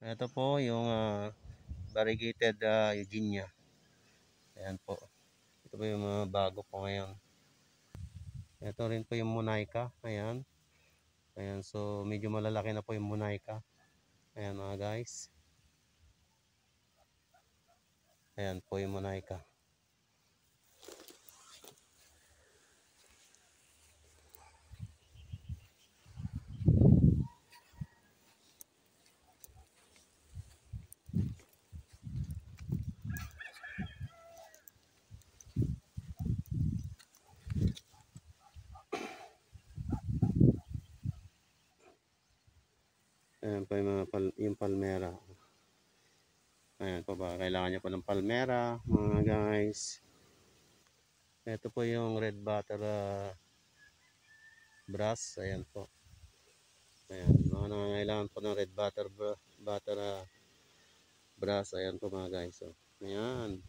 Ito po yung variegated Eugenia. Ayan po. Ito po yung mga bago po ngayon. Ito rin po yung Monica. Ayan. Ayan. So medyo malalaki na po yung Monica. Ayan mga guys. Ayan po yung Monica. Ayan po yung, yung palmera. Ayan po ba, kailangan nyo po ng palmera mga guys. Ito po yung red butter brass. Ayan po. Ayan, mga nangangailangan po ng red butter brass. Ayan po mga guys. So, ayan.